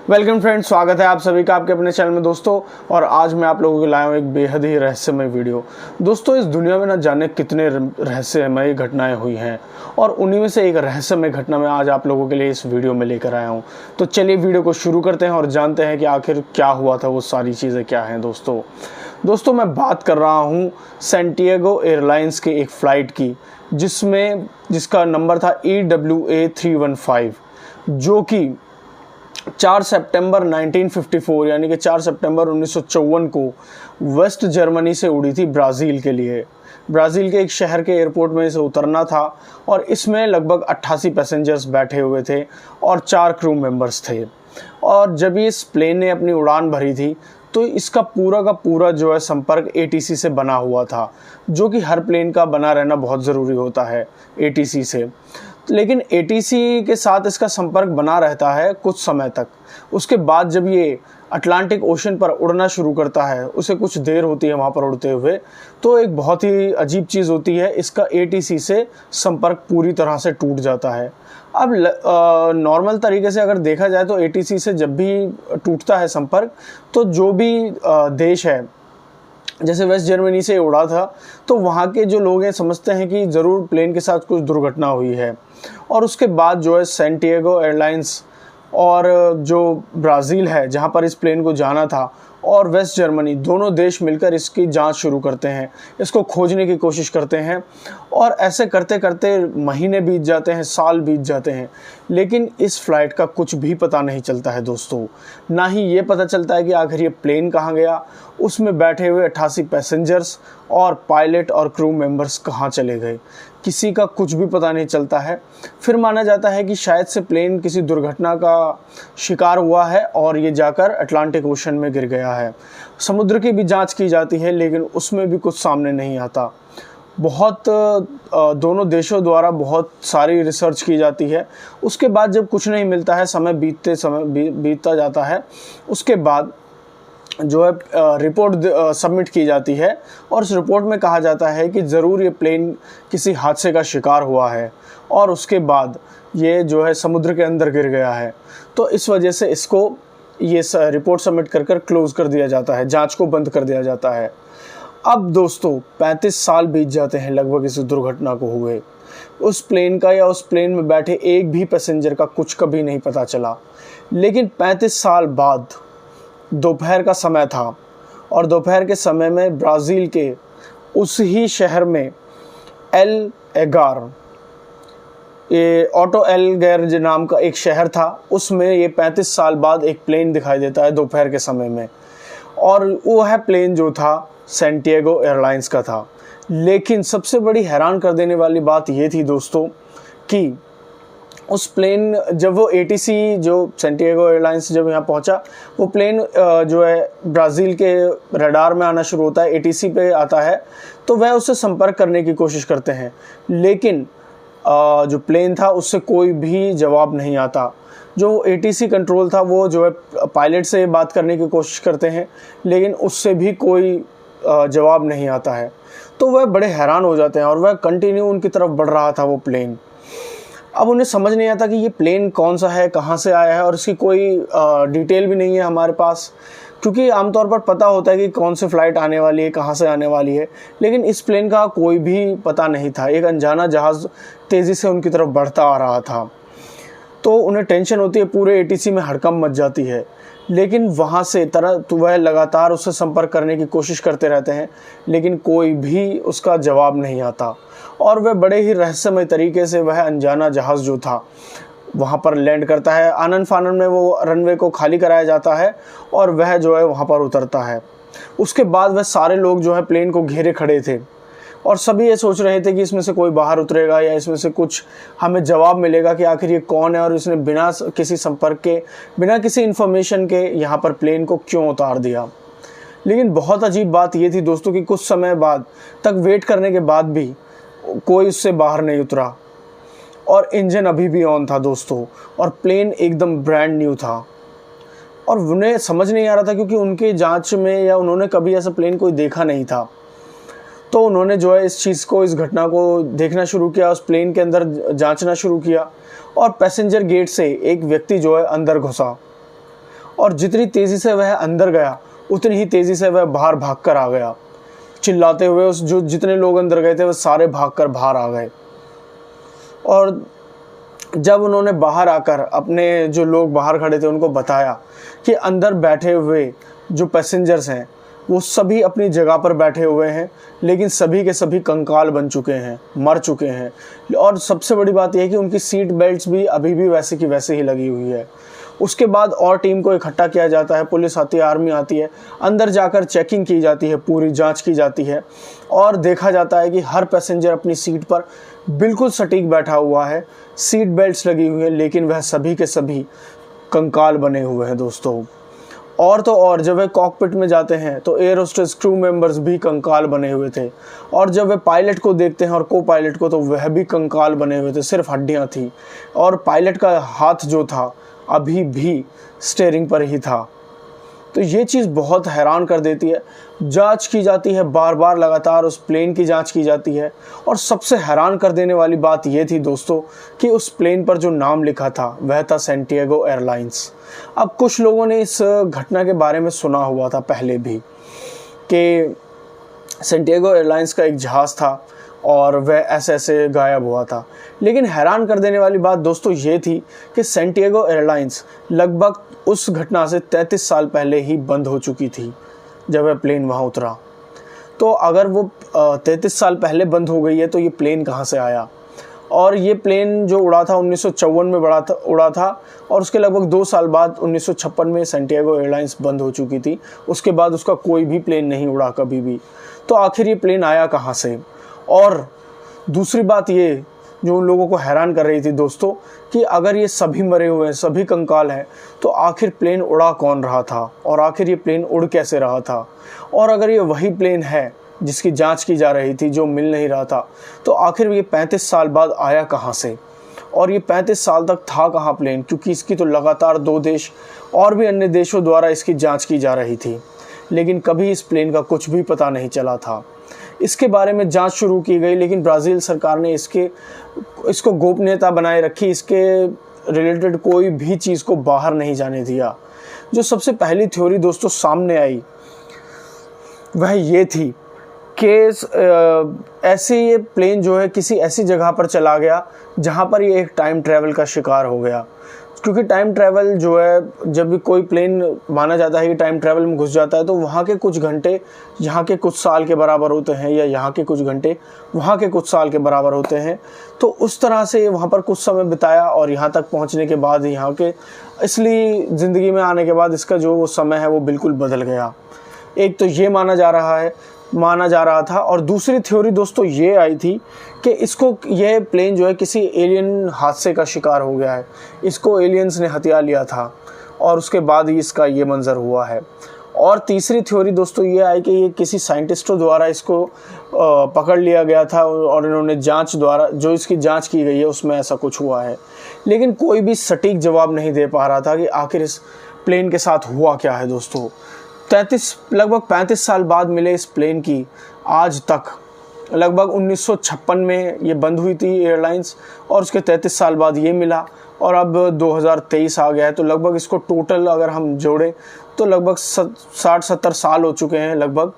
Welcome friends, स्वागत है आप सभी का आपके अपने चैनल में दोस्तों। और आज मैं आप लोगों के लाया हूँ एक बेहद ही रहस्यमय वीडियो। दोस्तों, इस दुनिया में ना जाने कितने रहस्यमय घटनाएं हुई हैं और उन्हीं में से एक रहस्यमय घटना मैं आज आप लोगों के लिए इस वीडियो में लेकर आया हूँ। तो चलिए वीडियो को शुरू करते हैं और जानते हैं कि आखिर क्या हुआ था, वो सारी चीज़ें क्या हैं। दोस्तों मैं बात कर रहा हूँ सैंटियागो एयरलाइंस की एक फ़्लाइट की, जिसका नंबर था EWA 315, जो कि 4 सितंबर 1954 यानी कि 4 सितंबर 1954 को वेस्ट जर्मनी से उड़ी थी ब्राज़ील के लिए। ब्राज़ील के एक शहर के एयरपोर्ट में इसे उतरना था और इसमें लगभग 88 पैसेंजर्स बैठे हुए थे और 4 क्रू मेंबर्स थे। और जब इस प्लेन ने अपनी उड़ान भरी थी तो इसका पूरा का पूरा जो है संपर्क ATC से बना हुआ था, जो कि हर प्लेन का बना रहना बहुत ज़रूरी होता है ATC से। लेकिन ATC के साथ इसका संपर्क बना रहता है कुछ समय तक। उसके बाद जब ये अटलांटिक ओशन पर उड़ना शुरू करता है, उसे कुछ देर होती है वहाँ पर उड़ते हुए, तो एक बहुत ही अजीब चीज़ होती है, इसका ATC से संपर्क पूरी तरह से टूट जाता है। अब नॉर्मल तरीके से अगर देखा जाए तो ATC से जब भी टूटता है संपर्क, तो जो भी देश है, जैसे वेस्ट जर्मनी से उड़ा था, तो वहाँ के जो लोग हैं समझते हैं कि ज़रूर प्लेन के साथ कुछ दुर्घटना हुई है। और उसके बाद जो है सैंटियागो एयरलाइंस और जो ब्राज़ील है जहाँ पर इस प्लेन को जाना था, और वेस्ट जर्मनी, दोनों देश मिलकर इसकी जांच शुरू करते हैं, इसको खोजने की कोशिश करते हैं। और ऐसे करते करते महीने बीत जाते हैं, साल बीत जाते हैं, लेकिन इस फ्लाइट का कुछ भी पता नहीं चलता है दोस्तों। ना ही ये पता चलता है कि आखिर ये प्लेन कहाँ गया, उसमें बैठे हुए 88 पैसेंजर्स और पायलट और क्रू मेंबर्स कहाँ चले गए, किसी का कुछ भी पता नहीं चलता है। फिर माना जाता है कि शायद से प्लेन किसी दुर्घटना का शिकार हुआ है और ये जाकर अटलांटिक ओशन में गिर गया है। समुद्र की भी जांच की जाती है, लेकिन उसमें भी कुछ सामने नहीं आता। दोनों देशों द्वारा बहुत सारी रिसर्च की जाती है। उसके बाद जब कुछ नहीं मिलता है, समय बीतता जाता है, उसके बाद जो है रिपोर्ट सबमिट की जाती है और उस रिपोर्ट में कहा जाता है कि ज़रूर ये प्लेन किसी हादसे का शिकार हुआ है और उसके बाद ये जो है समुद्र के अंदर गिर गया है। तो इस वजह से इसको ये रिपोर्ट सबमिट कर क्लोज़ कर दिया जाता है, जांच को बंद कर दिया जाता है। अब दोस्तों 35 साल बीत जाते हैं लगभग इस दुर्घटना को हुए। उस प्लेन का या उस प्लेन में बैठे एक भी पैसेंजर का कुछ कभी नहीं पता चला। लेकिन 35 साल बाद दोपहर का समय था और दोपहर के समय में ब्राज़ील के उस ही शहर में एल एगार, ये ऑटो एलगैर नाम का एक शहर था, उसमें ये 35 साल बाद एक प्लेन दिखाई देता है दोपहर के समय में। और वो है प्लेन जो था सैंटियागो एयरलाइंस का था। लेकिन सबसे बड़ी हैरान कर देने वाली बात ये थी दोस्तों कि उस प्लेन, जब वो ATC जो सैंटियागो एयरलाइंस जब यहाँ पहुँचा, वो प्लेन जो है ब्राज़ील के रडार में आना शुरू होता है, ATC पे आता है, तो वह उससे संपर्क करने की कोशिश करते हैं। लेकिन जो प्लेन था उससे कोई भी जवाब नहीं आता। जो ATC कंट्रोल था वो जो है पायलट से बात करने की कोशिश करते हैं, लेकिन उससे भी कोई जवाब नहीं आता है। तो वह बड़े हैरान हो जाते हैं और वह कंटिन्यू उनकी तरफ बढ़ रहा था वो प्लेन। अब उन्हें समझ नहीं आता कि ये प्लेन कौन सा है, कहाँ से आया है, और इसकी कोई डिटेल भी नहीं है हमारे पास, क्योंकि आमतौर पर पता होता है कि कौन सी फ़्लाइट आने वाली है, कहाँ से आने वाली है, लेकिन इस प्लेन का कोई भी पता नहीं था। एक अनजाना जहाज़ तेज़ी से उनकी तरफ बढ़ता आ रहा था। तो उन्हें टेंशन होती है, पूरे ATC में हड़कंप मच जाती है। लेकिन वहाँ से तो वह लगातार उससे संपर्क करने की कोशिश करते रहते हैं, लेकिन कोई भी उसका जवाब नहीं आता। और वह बड़े ही रहस्यमय तरीके से वह अनजाना जहाज़ जो था वहाँ पर लैंड करता है। आनन फानन में वो रनवे को खाली कराया जाता है और वह जो है वहाँ पर उतरता है। उसके बाद वह सारे लोग जो है प्लेन को घेरे खड़े थे और सभी ये सोच रहे थे कि इसमें से कोई बाहर उतरेगा या इसमें से कुछ हमें जवाब मिलेगा कि आखिर ये कौन है और इसने बिना किसी संपर्क के, बिना किसी इन्फॉर्मेशन के यहाँ पर प्लेन को क्यों उतार दिया। लेकिन बहुत अजीब बात ये थी दोस्तों कि कुछ समय बाद तक वेट करने के बाद भी कोई उससे बाहर नहीं उतरा और इंजन अभी भी ऑन था दोस्तों, और प्लेन एकदम ब्रांड न्यू था। और उन्हें समझ नहीं आ रहा था, क्योंकि उनके जांच में या उन्होंने कभी ऐसा प्लेन कोई देखा नहीं था। तो उन्होंने जो है इस चीज़ को, इस घटना को देखना शुरू किया, उस प्लेन के अंदर जांचना शुरू किया और पैसेंजर गेट से एक व्यक्ति जो है अंदर घुसा और जितनी तेज़ी से वह अंदर गया उतनी ही तेज़ी से वह बाहर भागकर आ गया, चिल्लाते हुए। उस जो जितने लोग अंदर गए थे वह सारे भागकर बाहर आ गए। और जब उन्होंने बाहर आकर अपने जो लोग बाहर खड़े थे उनको बताया कि अंदर बैठे हुए जो पैसेंजर्स हैं वो सभी अपनी जगह पर बैठे हुए हैं, लेकिन सभी के सभी कंकाल बन चुके हैं, मर चुके हैं। और सबसे बड़ी बात यह है कि उनकी सीट बेल्ट्स भी अभी भी वैसे की वैसे ही लगी हुई है। उसके बाद और टीम को इकट्ठा किया जाता है, पुलिस आती है, आर्मी आती है, अंदर जाकर चेकिंग की जाती है, पूरी जांच की जाती है और देखा जाता है कि हर पैसेंजर अपनी सीट पर बिल्कुल सटीक बैठा हुआ है, सीट बेल्ट्स लगी हुई है, लेकिन वह सभी के सभी कंकाल बने हुए हैं दोस्तों। और तो और जब वे कॉकपिट में जाते हैं तो एयर होस्टेस क्रू मेंबर्स भी कंकाल बने हुए थे, और जब वे पायलट को देखते हैं और को पायलट को तो वह भी कंकाल बने हुए थे, सिर्फ हड्डियां थी। और पायलट का हाथ जो था अभी भी स्टीयरिंग पर ही था। तो ये चीज़ बहुत हैरान कर देती है। जांच की जाती है, बार बार लगातार उस प्लेन की जांच की जाती है। और सबसे हैरान कर देने वाली बात ये थी दोस्तों कि उस प्लेन पर जो नाम लिखा था वह था सैंटियागो एयरलाइंस। अब कुछ लोगों ने इस घटना के बारे में सुना हुआ था पहले भी कि सैंटियागो एयरलाइंस का एक जहाज़ था और वह ऐसे ऐसे गायब हुआ था। लेकिन हैरान कर देने वाली बात दोस्तों ये थी कि सैंटियागो एयरलाइंस लगभग उस घटना से 33 साल पहले ही बंद हो चुकी थी जब वह प्लेन वहाँ उतरा। तो अगर वो 33 साल पहले बंद हो गई है तो ये प्लेन कहाँ से आया? और ये प्लेन जो उड़ा था 1954 में उड़ा था और उसके लगभग 2 साल बाद 1956 में सैंटियागो एयरलाइंस बंद हो चुकी थी। उसके बाद उसका कोई भी प्लेन नहीं उड़ा कभी भी। तो आखिर ये प्लेन आया कहाँ से? और दूसरी बात ये जो उन लोगों को हैरान कर रही थी दोस्तों कि अगर ये सभी मरे हुए हैं, सभी कंकाल हैं, तो आखिर प्लेन उड़ा कौन रहा था और आखिर ये प्लेन उड़ कैसे रहा था? और अगर ये वही प्लेन है जिसकी जांच की जा रही थी, जो मिल नहीं रहा था, तो आखिर ये 35 साल बाद आया कहाँ से? और ये 35 साल तक था कहाँ प्लेन? क्योंकि इसकी तो लगातार 2 देश और भी अन्य देशों द्वारा इसकी जाँच की जा रही थी, लेकिन कभी इस प्लेन का कुछ भी पता नहीं चला था। इसके बारे में जांच शुरू की गई, लेकिन ब्राज़ील सरकार ने इसको गोपनीयता बनाए रखी। इसके रिलेटेड कोई भी चीज़ को बाहर नहीं जाने दिया। जो सबसे पहली थ्योरी दोस्तों सामने आई वह ये थी कि ऐसे ये प्लेन जो है किसी ऐसी जगह पर चला गया जहाँ पर ये एक टाइम ट्रैवल का शिकार हो गया। क्योंकि टाइम ट्रैवल जो है, जब भी कोई प्लेन माना जाता है कि टाइम ट्रैवल में घुस जाता है, तो वहाँ के कुछ घंटे यहाँ के कुछ साल के बराबर होते हैं, या यहाँ के कुछ घंटे वहाँ के कुछ साल के बराबर होते हैं। तो उस तरह से वहाँ पर कुछ समय बिताया और यहाँ तक पहुँचने के बाद यहाँ के इसलिए ज़िंदगी में आने के बाद इसका जो वो समय है वो बिल्कुल बदल गया। एक तो ये माना जा रहा था। और दूसरी थ्योरी दोस्तों ये आई थी कि ये प्लेन जो है किसी एलियन हादसे का शिकार हो गया है, इसको एलियंस ने हथिया लिया था और उसके बाद ही इसका ये मंजर हुआ है। और तीसरी थ्योरी दोस्तों ये आई कि ये किसी साइंटिस्टों द्वारा इसको पकड़ लिया गया था और इन्होंने जो इसकी जांच की गई है उसमें ऐसा कुछ हुआ है। लेकिन कोई भी सटीक जवाब नहीं दे पा रहा था कि आखिर इस प्लेन के साथ हुआ क्या है दोस्तों। लगभग 35 साल बाद मिले इस प्लेन की आज तक, लगभग 1956 में ये बंद हुई थी एयरलाइंस और उसके 33 साल बाद ये मिला और अब 2023 आ गया है। तो लगभग इसको टोटल अगर हम जोड़ें तो लगभग 60-70 साल हो चुके हैं लगभग।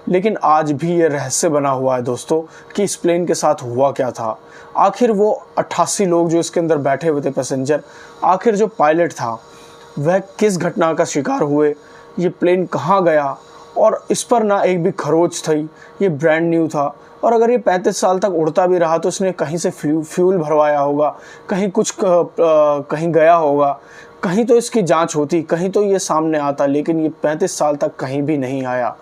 लेकिन आज भी ये रहस्य बना हुआ है दोस्तों कि इस प्लेन के साथ हुआ क्या था। आखिर वो 88 लोग जो इसके अंदर बैठे हुए थे पैसेंजर, आखिर जो पायलट था वह किस घटना का शिकार हुए, ये प्लेन कहाँ गया, और इस पर ना एक भी खरोच थी, ये ब्रांड न्यू था। और अगर ये 35 साल तक उड़ता भी रहा तो इसने कहीं से फ्यूल भरवाया होगा, कहीं गया होगा, कहीं तो इसकी जांच होती, कहीं तो ये सामने आता। लेकिन ये 35 साल तक कहीं भी नहीं आया।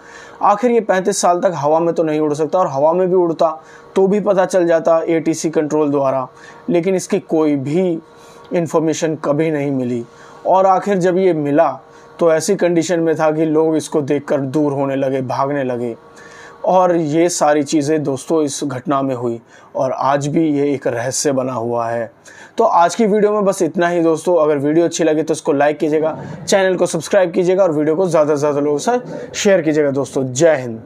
आखिर ये 35 साल तक हवा में तो नहीं उड़ सकता, और हवा में भी उड़ता तो भी पता चल जाता ATC कंट्रोल द्वारा, लेकिन इसकी कोई भी इंफॉर्मेशन कभी नहीं मिली। और आखिर जब ये मिला तो ऐसी कंडीशन में था कि लोग इसको देखकर दूर होने लगे, भागने लगे। और ये सारी चीज़ें दोस्तों इस घटना में हुई और आज भी ये एक रहस्य बना हुआ है। तो आज की वीडियो में बस इतना ही दोस्तों। अगर वीडियो अच्छी लगे तो इसको लाइक कीजिएगा, चैनल को सब्सक्राइब कीजिएगा और वीडियो को ज़्यादा से ज़्यादा लोगों के साथ शेयर कीजिएगा दोस्तों। जय हिंद।